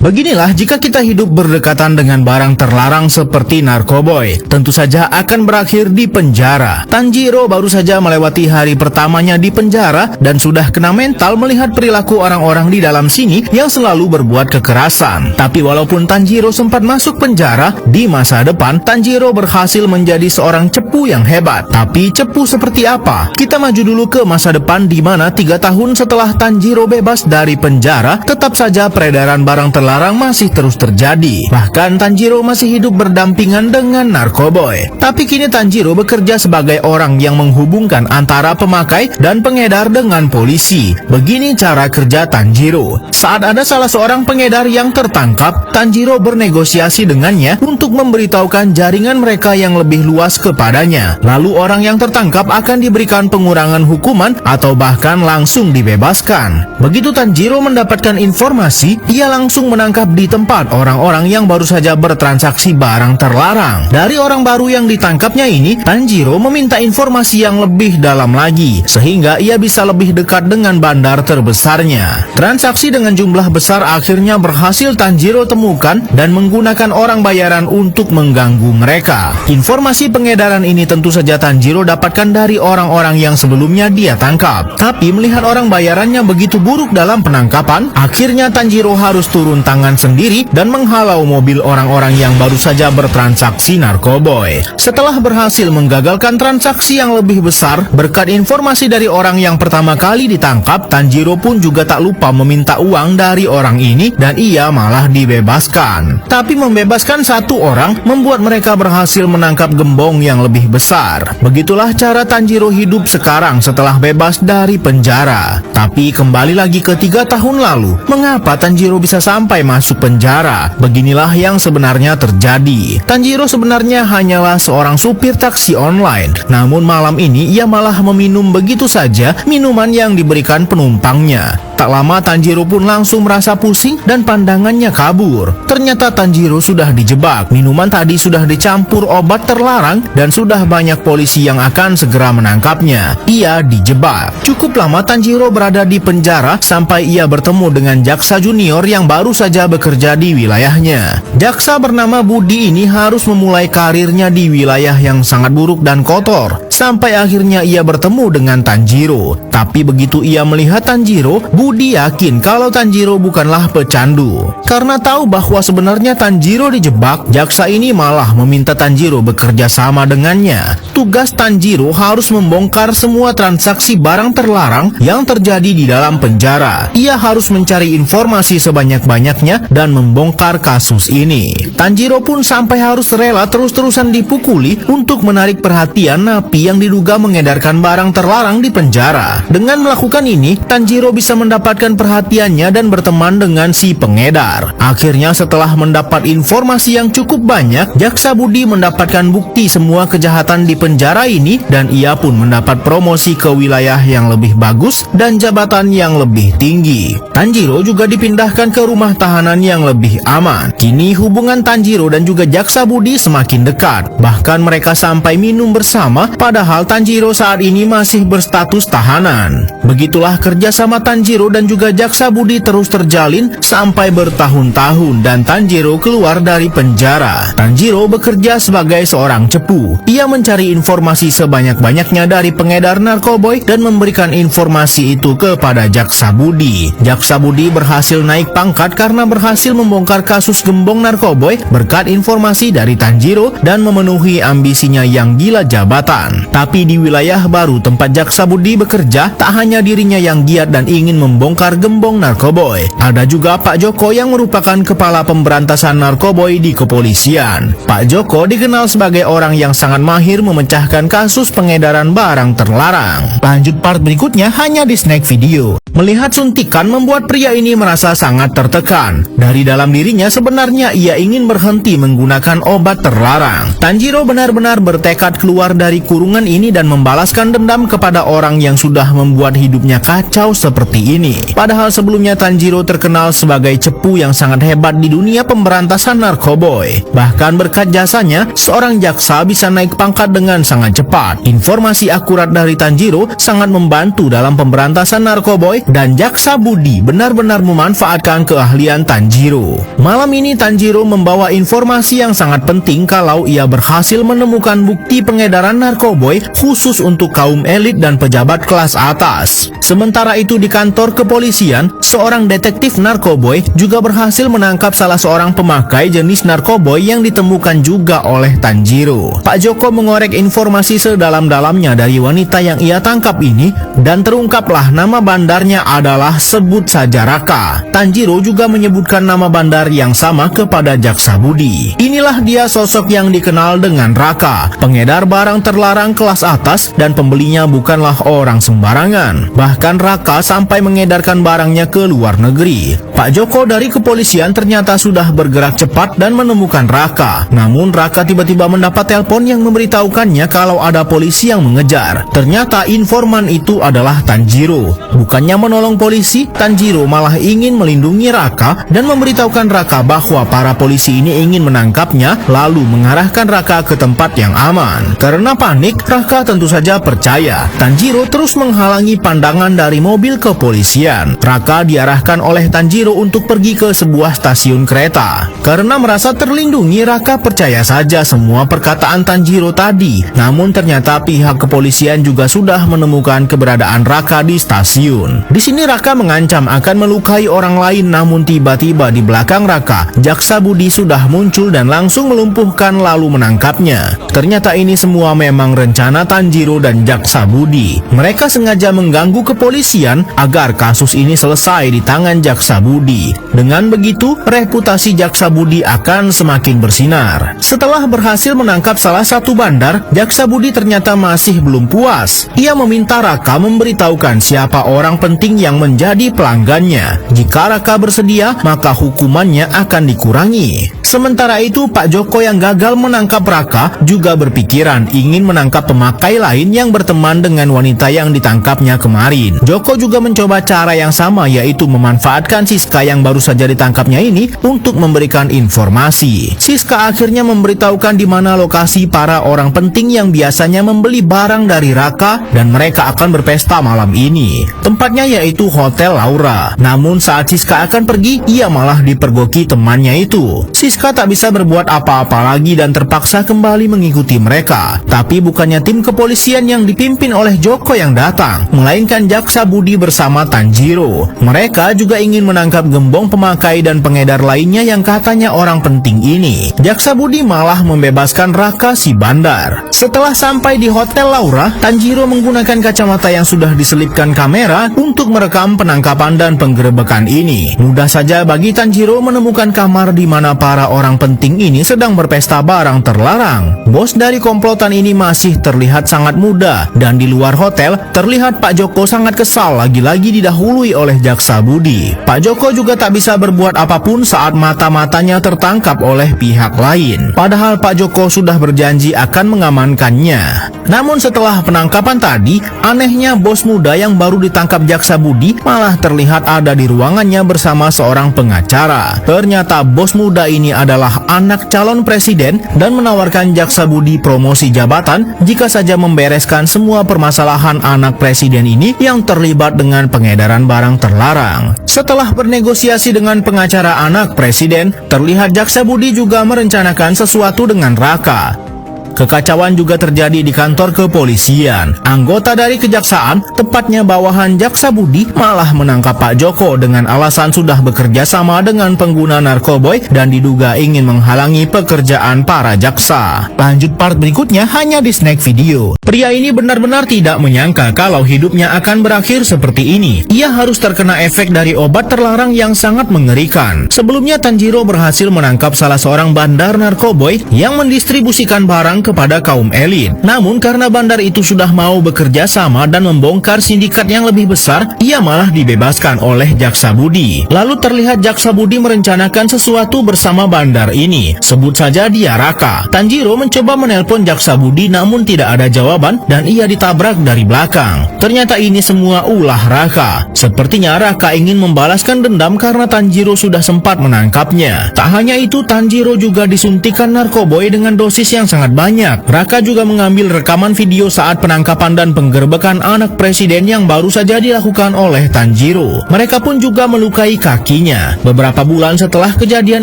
Beginilah jika kita hidup berdekatan dengan barang terlarang seperti narkoboy, tentu saja akan berakhir di penjara. Tanjiro baru saja melewati hari pertamanya di penjara dan sudah kena mental melihat perilaku orang-orang di dalam sini yang selalu berbuat kekerasan. Tapi walaupun Tanjiro sempat masuk penjara, di masa depan Tanjiro berhasil menjadi seorang cepu yang hebat. Tapi cepu seperti apa? Kita maju dulu ke masa depan di mana 3 tahun setelah Tanjiro bebas dari penjara, tetap saja peredaran barang terlarang masih terus terjadi. Bahkan Tanjiro masih hidup berdampingan dengan narkoboy. Tapi kini Tanjiro bekerja sebagai orang yang menghubungkan antara pemakai dan pengedar dengan polisi. Begini cara kerja Tanjiro. Saat ada salah seorang pengedar yang tertangkap, Tanjiro bernegosiasi dengannya untuk memberitahukan jaringan mereka yang lebih luas kepadanya. Lalu orang yang tertangkap akan diberikan pengurangan hukuman atau bahkan langsung dibebaskan. Begitu Tanjiro mendapatkan informasi, ia langsung menangkap di tempat orang-orang yang baru saja bertransaksi barang terlarang. Dari orang baru yang ditangkapnya ini, Tanjiro meminta informasi yang lebih dalam lagi, sehingga ia bisa lebih dekat dengan bandar terbesarnya. Transaksi dengan jumlah besar akhirnya berhasil Tanjiro temukan dan menggunakan orang bayaran untuk mengganggu mereka. Informasi pengedaran ini tentu saja Tanjiro dapatkan dari orang-orang yang sebelumnya dia tangkap. Tapi melihat orang bayarannya begitu buruk dalam penangkapan, akhirnya Tanjiro harus turun tangan sendiri dan menghalau mobil orang-orang yang baru saja bertransaksi narkoboy. Setelah berhasil menggagalkan transaksi yang lebih besar berkat informasi dari orang yang pertama kali ditangkap, Tanjiro pun juga tak lupa meminta uang dari orang ini dan ia malah dibebaskan. Tapi membebaskan satu orang membuat mereka berhasil menangkap gembong yang lebih besar. Begitulah cara Tanjiro hidup sekarang setelah bebas dari penjara. Tapi kembali lagi ke 3 tahun lalu, mengapa Tanjiro bisa sampai masuk penjara? Beginilah yang sebenarnya terjadi. Tanjiro sebenarnya hanyalah seorang supir taksi online. Namun malam ini ia malah meminum begitu saja minuman yang diberikan penumpangnya. Tak lama Tanjiro pun langsung merasa pusing dan pandangannya kabur. Ternyata Tanjiro sudah dijebak. Minuman tadi sudah dicampur obat terlarang dan sudah banyak polisi yang akan segera menangkapnya. Ia dijebak. Cukup lama Tanjiro berada di penjara sampai ia bertemu dengan jaksa junior yang baru saja bekerja di wilayahnya. Jaksa bernama Budi ini harus memulai karirnya di wilayah yang sangat buruk dan kotor. Sampai akhirnya ia bertemu dengan Tanjiro. Tapi begitu ia melihat Tanjiro, Budi yakin kalau Tanjiro bukanlah pecandu. Karena tahu bahwa sebenarnya Tanjiro dijebak, jaksa ini malah meminta Tanjiro bekerja sama dengannya. Tugas Tanjiro harus membongkar semua transaksi barang terlarang yang terjadi di dalam penjara. Ia harus mencari informasi sebanyak-banyaknya dan membongkar kasus ini. Tanjiro pun sampai harus rela terus-terusan dipukuli untuk menarik perhatian napi yang diduga mengedarkan barang terlarang di penjara. Dengan melakukan ini, Tanjiro bisa mendapatkan perhatiannya dan berteman dengan si pengedar. Akhirnya setelah mendapat informasi yang cukup banyak, jaksa Budi mendapatkan bukti semua kejahatan di penjara ini dan ia pun mendapat promosi ke wilayah yang lebih bagus dan jabatan yang lebih tinggi. Tanjiro juga dipindahkan ke rumah tahanan yang lebih aman. Kini hubungan Tanjiro dan juga jaksa Budi semakin dekat. Bahkan mereka sampai minum bersama, padahal Tanjiro saat ini masih berstatus tahanan. Begitulah kerjasama Tanjiro dan juga jaksa Budi terus terjalin sampai bertahun-tahun dan Tanjiro keluar dari penjara. Tanjiro bekerja sebagai seorang cepu. Ia mencari informasi sebanyak-banyaknya dari pengedar narkoboy dan memberikan informasi itu kepada jaksa Budi. Jaksa Budi berhasil naik pangkat karena berhasil membongkar kasus gembong narkoboy berkat informasi dari Tanjiro dan memenuhi ambisinya yang gila jabatan. Tapi di wilayah baru tempat jaksa Budi bekerja, tak hanya dirinya yang giat dan ingin membongkar gembong narkoboy. Ada juga Pak Joko yang merupakan kepala pemberantasan narkoboy di kepolisian. Pak Joko dikenal sebagai orang yang sangat mahir memecahkan kasus pengedaran barang terlarang. Lanjut part berikutnya hanya di Snack Video. Melihat suntikan membuat pria ini merasa sangat tertekan. Dari dalam dirinya sebenarnya ia ingin berhenti menggunakan obat terlarang. Tanjiro benar-benar bertekad keluar dari kurungan ini dan membalaskan dendam kepada orang yang sudah membuat hidupnya kacau seperti ini. Padahal sebelumnya Tanjiro terkenal sebagai cepu yang sangat hebat di dunia pemberantasan narkoboy. Bahkan berkat jasanya, seorang jaksa bisa naik pangkat dengan sangat cepat. Informasi akurat dari Tanjiro sangat membantu dalam pemberantasan narkoboy, dan Jaksa Budi benar-benar memanfaatkan keahlian Tanjiro. Malam ini Tanjiro membawa informasi yang sangat penting kalau ia berhasil menemukan bukti pengedaran narkoboy khusus untuk kaum elit dan pejabat kelas atas. Sementara itu di kantor kepolisian, seorang detektif narkoboy juga berhasil menangkap salah seorang pemakai jenis narkoboy yang ditemukan juga oleh Tanjiro. Pak Joko mengorek informasi sedalam-dalamnya dari wanita yang ia tangkap ini, dan terungkaplah nama bandarnya adalah sebut saja Raka. Tanjiro juga menyebutkan nama bandar yang sama kepada Jaksa Budi. Inilah dia sosok yang dikenal dengan Raka, pengedar barang terlarang kelas atas, dan pembelinya bukanlah orang sembarangan. Bahkan Raka sampai mengedarkan barangnya ke luar negeri. Pak Joko dari kepolisian ternyata sudah bergerak cepat dan menemukan Raka. Namun Raka tiba-tiba mendapat telepon yang memberitahukannya kalau ada polisi yang mengejar. Ternyata informan itu adalah Tanjiro. Bukannya menolong polisi, Tanjiro malah ingin melindungi Raka dan memberitahukan Raka bahwa para polisi ini ingin menangkapnya, lalu mengarahkan Raka ke tempat yang aman. Karena panik, Raka tentu saja percaya. Tanjiro terus menghalangi pandangan dari mobil kepolisian. Raka diarahkan oleh Tanjiro untuk pergi ke sebuah stasiun kereta. Karena merasa terlindungi, Raka percaya saja semua perkataan Tanjiro tadi. Namun ternyata pihak kepolisian juga sudah menemukan keberadaan Raka di stasiun. Di sini Raka mengancam akan melukai orang lain, namun tiba-tiba di belakang Raka, Jaksa Budi sudah muncul dan langsung melumpuhkan lalu menangkapnya. Ternyata ini semua memang rencana Tanjiro dan Jaksa Budi. Mereka sengaja mengganggu kepolisian agar kasus ini selesai di tangan Jaksa Budi. Dengan begitu, reputasi Jaksa Budi akan semakin bersinar. Setelah berhasil menangkap salah satu bandar, Jaksa Budi ternyata masih belum puas. Ia meminta Raka memberitahukan siapa orang penting yang menjadi pelanggannya. Jika Raka bersedia, maka hukumannya akan dikurangi. Sementara itu, Pak Joko yang gagal menangkap Raka juga berpikiran ingin menangkap pemakai lain yang berteman dengan wanita yang ditangkapnya kemarin. Joko juga mencoba cara yang sama, yaitu memanfaatkan Siska yang baru saja ditangkapnya ini untuk memberikan informasi. Siska akhirnya memberitahukan di mana lokasi para orang penting yang biasanya membeli barang dari Raka, dan mereka akan berpesta malam ini. Tempatnya yaitu Hotel Laura. Namun saat Siska akan pergi, ia malah dipergoki temannya itu. Siska tak bisa berbuat apa-apa lagi dan terpaksa kembali mengikuti mereka. Tapi bukannya tim kepolisian yang dipimpin oleh Joko yang datang, melainkan Jaksa Budi bersama Tanjiro. Mereka juga ingin menangkap gembong pemakai dan pengedar lainnya yang katanya orang penting ini. Jaksa Budi malah membebaskan Raka si bandar. Setelah sampai di Hotel Laura, Tanjiro menggunakan kacamata yang sudah diselipkan kamera untuk merekam penangkapan dan penggerebekan ini. Mudah saja bagi Tanjiro menemukan kamar di mana para orang penting ini sedang berpesta barang terlarang. Bos dari komplotan ini masih terlihat sangat muda, dan di luar hotel terlihat Pak Joko sangat kesal lagi-lagi didahului oleh Jaksa Budi. Pak Joko juga tak bisa berbuat apapun saat mata-matanya tertangkap oleh pihak lain. Padahal Pak Joko sudah berjanji akan mengamankannya. Namun setelah penangkapan tadi, anehnya bos muda yang baru ditangkap Jaksa Budi malah terlihat ada di ruangannya bersama seorang pengacara. Ternyata bos muda ini adalah anak calon presiden dan menawarkan Jaksa Budi promosi jabatan jika saja membereskan semua permasalahan anak presiden ini yang terlibat dengan pengedaran barang terlarang. Setelah bernegosiasi dengan pengacara anak presiden, terlihat Jaksa Budi juga merencanakan sesuatu dengan Raka. Kekacauan juga terjadi di kantor kepolisian. Anggota dari kejaksaan, tepatnya bawahan Jaksa Budi, malah menangkap Pak Joko dengan alasan sudah bekerja sama dengan pengguna narkoboy dan diduga ingin menghalangi pekerjaan para jaksa. Lanjut part berikutnya hanya di Snack Video. Pria ini benar-benar tidak menyangka kalau hidupnya akan berakhir seperti ini. Ia harus terkena efek dari obat terlarang yang sangat mengerikan. Sebelumnya Tanjiro berhasil menangkap salah seorang bandar narkoboy yang mendistribusikan barang ke kepada kaum elit. Namun karena bandar itu sudah mau bekerja sama dan membongkar sindikat yang lebih besar, ia malah dibebaskan oleh Jaksa Budi. Lalu terlihat Jaksa Budi merencanakan sesuatu bersama bandar ini. Sebut saja dia Raka. Tanjiro mencoba menelpon Jaksa Budi namun tidak ada jawaban dan ia ditabrak dari belakang. Ternyata ini semua ulah Raka. Sepertinya Raka ingin membalaskan dendam karena Tanjiro sudah sempat menangkapnya. Tak hanya itu, Tanjiro juga disuntikan narkoboy dengan dosis yang sangat banyak. Raka juga mengambil rekaman video saat penangkapan dan penggerbekan anak presiden yang baru saja dilakukan oleh Tanjiro. Mereka pun juga melukai kakinya. Beberapa bulan setelah kejadian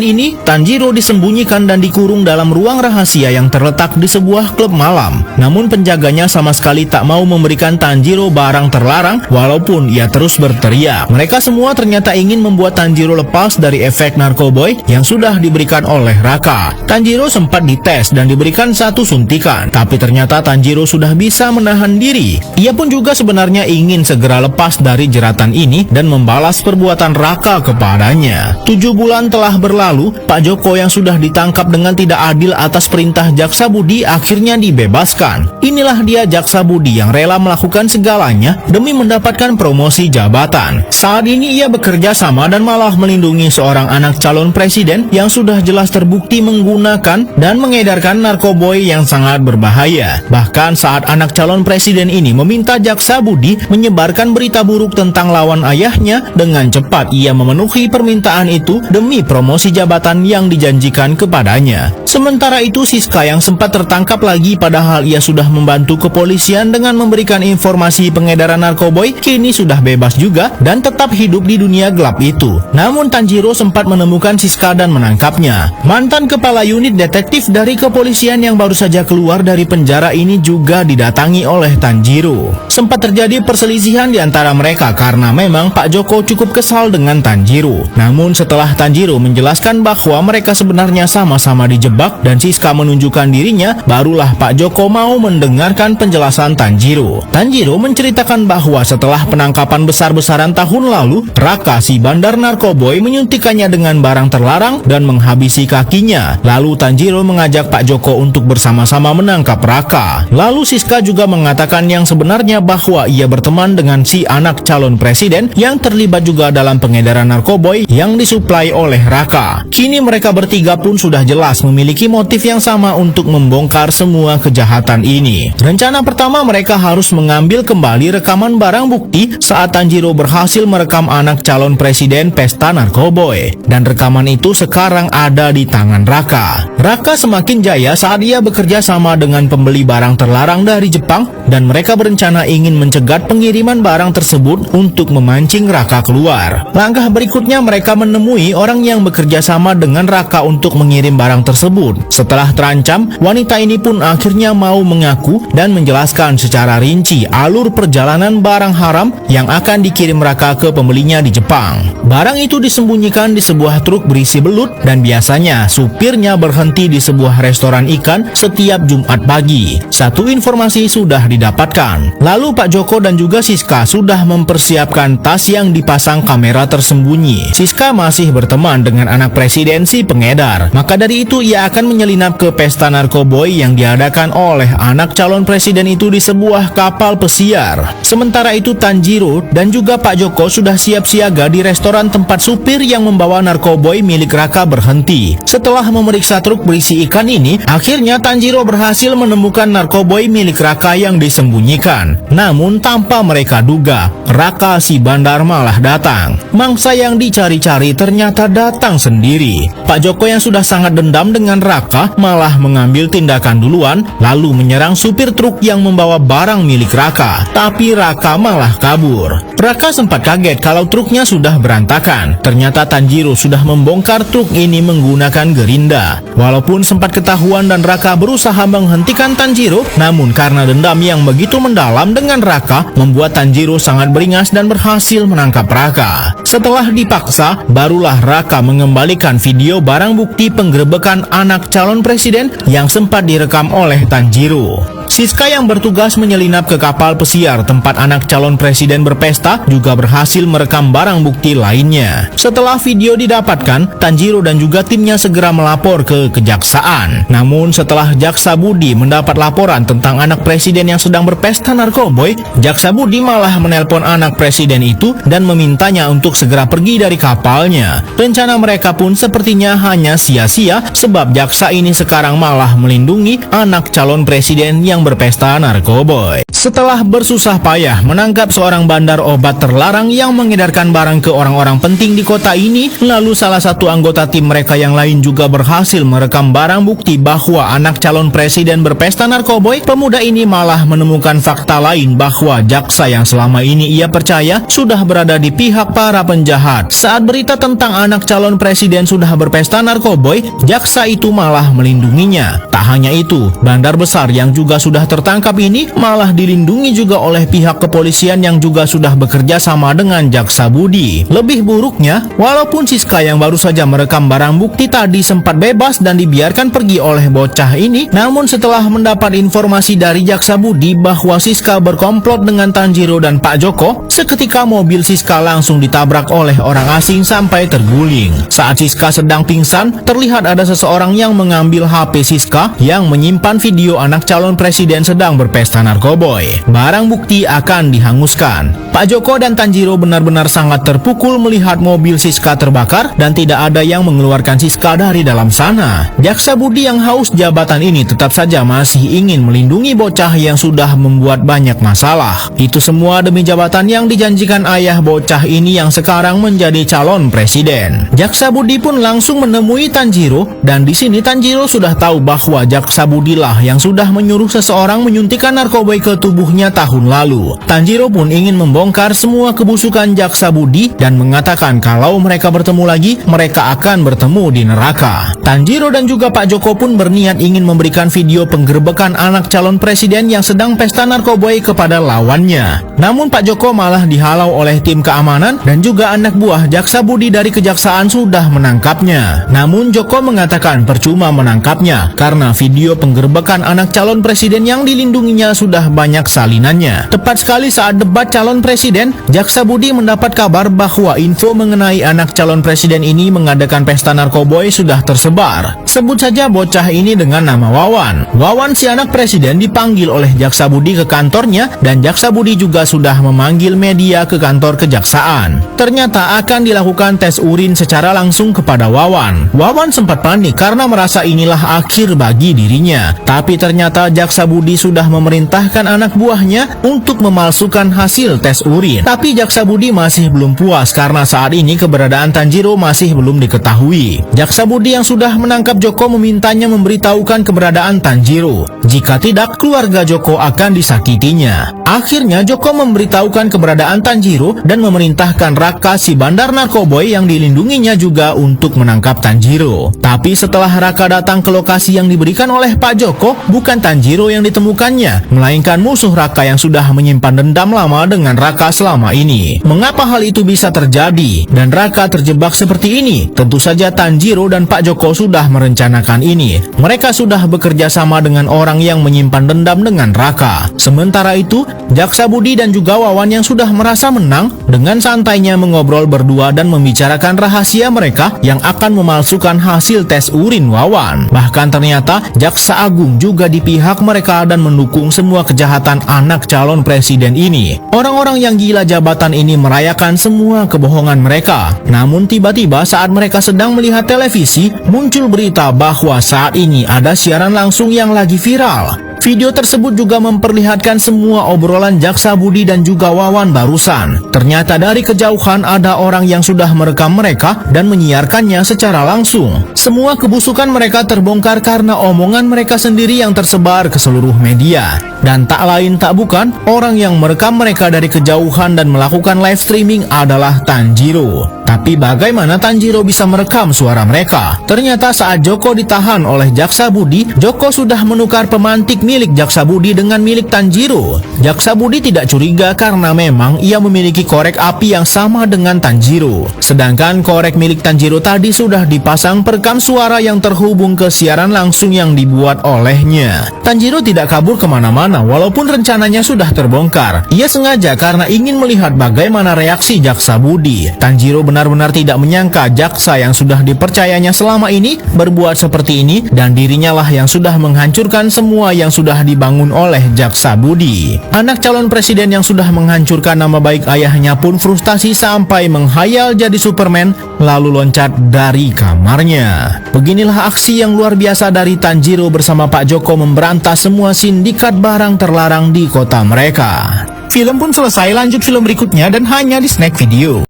ini, Tanjiro disembunyikan dan dikurung dalam ruang rahasia yang terletak di sebuah klub malam. Namun penjaganya sama sekali tak mau memberikan Tanjiro barang terlarang walaupun ia terus berteriak. Mereka semua ternyata ingin membuat Tanjiro lepas dari efek narkoboy yang sudah diberikan oleh Raka. Tanjiro sempat dites dan diberikan satu suntikan, tapi ternyata Tanjiro sudah bisa menahan diri. Ia pun juga sebenarnya ingin segera lepas dari jeratan ini dan membalas perbuatan Raka kepadanya. 7 bulan telah berlalu, Pak Joko yang sudah ditangkap dengan tidak adil atas perintah Jaksa Budi akhirnya dibebaskan. Inilah dia Jaksa Budi yang rela melakukan segalanya demi mendapatkan promosi jabatan. Saat ini ia bekerja sama dan malah melindungi seorang anak calon presiden yang sudah jelas terbukti menggunakan dan mengedarkan narkoboy yang sangat berbahaya. Bahkan saat anak calon presiden ini meminta Jaksa Budi menyebarkan berita buruk tentang lawan ayahnya, dengan cepat ia memenuhi permintaan itu demi promosi jabatan yang dijanjikan kepadanya. Sementara itu Siska yang sempat tertangkap lagi padahal ia sudah membantu kepolisian dengan memberikan informasi pengedaran narkoboy, kini sudah bebas juga dan tetap hidup di dunia gelap itu. Namun Tanjiro sempat menemukan Siska dan menangkapnya. Mantan kepala unit detektif dari kepolisian yang baru saja keluar dari penjara ini juga didatangi oleh Tanjiro. Sempat terjadi perselisihan di antara mereka karena memang Pak Joko cukup kesal dengan Tanjiro. Namun setelah Tanjiro menjelaskan bahwa mereka sebenarnya sama-sama dijebak dan Siska menunjukkan dirinya, barulah Pak Joko mau mendengarkan penjelasan Tanjiro. Tanjiro menceritakan bahwa setelah penangkapan besar-besaran tahun lalu, Raka si bandar narkoboy menyuntikannya dengan barang terlarang dan menghabisi kakinya. Lalu Tanjiro mengajak Pak Joko untuk bersama-sama menangkap Raka. Lalu Siska juga mengatakan yang sebenarnya bahwa ia berteman dengan si anak calon presiden yang terlibat juga dalam pengedaran narkoboy yang disuplai oleh Raka. Kini mereka bertiga pun sudah jelas memiliki motif yang sama untuk membongkar semua kejahatan ini. Rencana pertama mereka harus mengambil kembali rekaman barang bukti saat Tanjiro berhasil merekam anak calon presiden pesta narkoboy. Dan rekaman itu sekarang ada di tangan Raka. Raka semakin jaya saat ia bekerja sama dengan pembeli barang terlarang dari Jepang dan mereka berencana ingin mencegat pengiriman barang tersebut untuk memancing Raka keluar. Langkah berikutnya mereka menemui orang yang bekerja sama dengan Raka untuk mengirim barang tersebut. Setelah terancam, wanita ini pun akhirnya mau mengaku dan menjelaskan secara rinci alur perjalanan barang haram yang akan dikirim Raka ke pembelinya di Jepang. Barang itu disembunyikan di sebuah truk berisi belut dan biasanya supirnya berhenti di sebuah restoran ikan setiap Jumat pagi. Satu informasi sudah didapatkan. Lalu Pak Joko dan juga Siska sudah mempersiapkan tas yang dipasang kamera tersembunyi. Siska masih berteman dengan anak presiden si pengedar. Maka dari itu ia akan menyelinap ke pesta narkoboy yang diadakan oleh anak calon presiden itu di sebuah kapal pesiar. Sementara itu Tanjiro dan juga Pak Joko sudah siap siaga di restoran tempat supir yang membawa narkoboy milik Raka berhenti. Setelah memeriksa truk berisi ikan ini, akhirnya Tanjiro berhasil menemukan narkoboy milik Raka yang disembunyikan. Namun tanpa mereka duga, Raka si bandar malah datang. Mangsa yang dicari-cari ternyata datang sendiri. Pak Joko yang sudah sangat dendam dengan Raka malah mengambil tindakan duluan, lalu menyerang supir truk yang membawa barang milik Raka. Tapi Raka malah kabur. Raka sempat kaget kalau truknya sudah berantakan. Ternyata Tanjiro sudah membongkar truk ini menggunakan gerinda. Walaupun sempat ketahuan dan Raka berusaha menghentikan Tanjiro, namun karena dendam yang begitu mendalam dengan Raka, membuat Tanjiro sangat beringas dan berhasil menangkap Raka. Setelah dipaksa, barulah Raka mengembalikan video barang bukti penggerebekan anak calon presiden yang sempat direkam oleh Tanjiro. Siska yang bertugas menyelinap ke kapal pesiar tempat anak calon presiden berpesta juga berhasil merekam barang bukti lainnya. Setelah video didapatkan, Tanjiro dan juga timnya segera melapor ke kejaksaan. Namun setelah Jaksa Budi mendapat laporan tentang anak presiden yang sedang berpesta narkoboy, Jaksa Budi malah menelpon anak presiden itu dan memintanya untuk segera pergi dari kapalnya. Rencana mereka pun sepertinya hanya sia-sia sebab jaksa ini sekarang malah melindungi anak calon presiden yang berpesta narkoboy. Setelah bersusah payah menangkap seorang bandar obat terlarang yang mengedarkan barang ke orang-orang penting di kota ini, lalu salah satu anggota tim mereka yang lain juga berhasil merekam barang bukti bahwa anak calon presiden berpesta narkoboy, pemuda ini malah menemukan fakta lain bahwa jaksa yang selama ini ia percaya sudah berada di pihak para penjahat. Saat berita tentang anak calon presiden sudah berpesta narkoboy, jaksa itu malah melindunginya. Tak hanya itu, bandar besar yang juga sudah tertangkap ini malah dilindungi juga oleh pihak kepolisian yang juga sudah bekerja sama dengan Jaksa Budi. Lebih buruknya, walaupun Siska yang baru saja merekam barang bukti tadi sempat bebas dan dibiarkan pergi oleh bocah ini, namun setelah mendapat informasi dari Jaksa Budi bahwa Siska berkomplot dengan Tanjiro dan Pak Joko, seketika mobil Siska langsung ditabrak oleh orang asing sampai terguling. Saat Siska sedang pingsan, terlihat ada seseorang yang mengambil HP Siska yang menyimpan video anak calon presiden sedang berpesta narkoboy. Barang bukti akan dihanguskan. Pak Joko dan Tanjiro benar-benar sangat terpukul melihat mobil Siska terbakar dan tidak ada yang mengeluarkan Siska dari dalam sana. Jaksa Budi yang haus jabatan ini tetap saja masih ingin melindungi bocah yang sudah membuat banyak masalah. Itu semua demi jabatan yang dijanjikan ayah bocah ini yang sekarang menjadi calon presiden. Jaksa Budi pun langsung menemui Tanjiro dan di sini Tanjiro sudah tahu bahwa Jaksa Budi lah yang sudah menyuruh seseorang menyuntikkan narkoba ke tubuhnya tahun lalu. Tanjiro pun ingin membongkar semua kebusukan Jaksa Budi dan mengatakan kalau mereka bertemu lagi, mereka akan bertemu di neraka. Tanjiro dan juga Pak Joko pun berniat ingin memberikan video penggerbekan anak calon presiden yang sedang pesta narkoboy kepada lawannya. Namun Pak Joko malah dihalau oleh tim keamanan dan juga anak buah Jaksa Budi dari kejaksaan sudah menangkapnya. Namun Joko mengatakan percuma menangkapnya karena video penggerbekan anak calon presiden yang dilindunginya sudah banyak salinannya. Tepat sekali saat debat calon presiden, Jaksa Budi mendapat kabar bahwa info mengenai anak calon presiden ini mengadakan pesta narkoboy sudah tersebar. Sebut saja bocah ini dengan nama Wawan. Wawan si anak presiden dipanggil oleh Jaksa Budi ke kantornya dan Jaksa Budi juga sudah memanggil media ke kantor kejaksaan. Ternyata akan dilakukan tes urin secara langsung kepada Wawan. Wawan sempat panik karena merasa inilah akhir bagi dirinya. Tapi ternyata Jaksa Budi sudah memerintahkan anak buahnya untuk memalsukan hasil tes urin. Tapi Jaksa Budi masih belum puas karena saat ini keberadaan Tanjiro masih belum diketahui. Jaksa Budi yang sudah menangkap Joko memintanya memberitahukan keberadaan Tanjiro. Jika tidak, keluarga Joko akan disakitinya. Akhirnya Joko memberitahukan keberadaan Tanjiro dan memerintahkan Raka si bandar narkoboy yang dilindunginya juga untuk menangkap Tanjiro. Tapi setelah Raka datang ke lokasi yang diberikan oleh Pak Joko, bukan Tanjiro yang ditemukannya, melainkan musuh Raka yang sudah menyimpan dendam lama dengan Raka selama ini. Mengapa hal itu bisa terjadi dan Raka terjebak seperti ini? Tentu saja Tanjiro dan Pak Joko sudah merencanakan ini. Mereka sudah bekerja sama dengan orang yang menyimpan dendam dengan Raka. Sementara itu, Jaksa Budi dan juga Wawan yang sudah merasa menang dengan santainya mengobrol berdua dan membicarakan rahasia mereka yang akan memalsukan hasil tes urin Wawan. Bahkan ternyata Jaksa Agung juga di pihak mereka dan mendukung semua kejahatan anak calon presiden ini. Orang-orang yang gila jabatan ini merayakan semua kebohongan mereka. Namun tiba-tiba saat mereka sedang melihat televisi, muncul berita bahwa saat ini ada siaran langsung yang lagi viral. Video tersebut juga memperlihatkan semua obrolan Jaksa Budi dan juga Wawan barusan. Ternyata dari kejauhan ada orang yang sudah merekam mereka dan menyiarkannya secara langsung. Semua kebusukan mereka terbongkar karena omongan mereka sendiri yang tersebar ke seluruh media. Dan tak lain tak bukan, orang yang merekam mereka dari kejauhan dan melakukan live streaming adalah Tanjiro. Tapi bagaimana Tanjiro bisa merekam suara mereka? Ternyata saat Joko ditahan oleh Jaksa Budi, Joko sudah menukar pemantik milik Jaksa Budi dengan milik Tanjiro. Jaksa Budi tidak curiga karena memang ia memiliki korek api yang sama dengan Tanjiro. Sedangkan korek milik Tanjiro tadi sudah dipasang perekam suara yang terhubung ke siaran langsung yang dibuat olehnya. Tanjiro tidak kabur kemana-mana walaupun rencananya sudah terbongkar. Ia sengaja karena ingin melihat bagaimana reaksi Jaksa Budi. Tanjiro benar-benar tidak menyangka jaksa yang sudah dipercayanya selama ini berbuat seperti ini, dan dirinya lah yang sudah menghancurkan semua yang sudah dibangun oleh Jaksa Budi. Anak calon presiden yang sudah menghancurkan nama baik ayahnya pun frustasi sampai menghayal jadi Superman lalu loncat dari kamarnya. Beginilah aksi yang luar biasa dari Tanjiro bersama Pak Joko memberantas semua sindikat barang terlarang di kota mereka. Film pun selesai, lanjut film berikutnya dan hanya di Snack Video.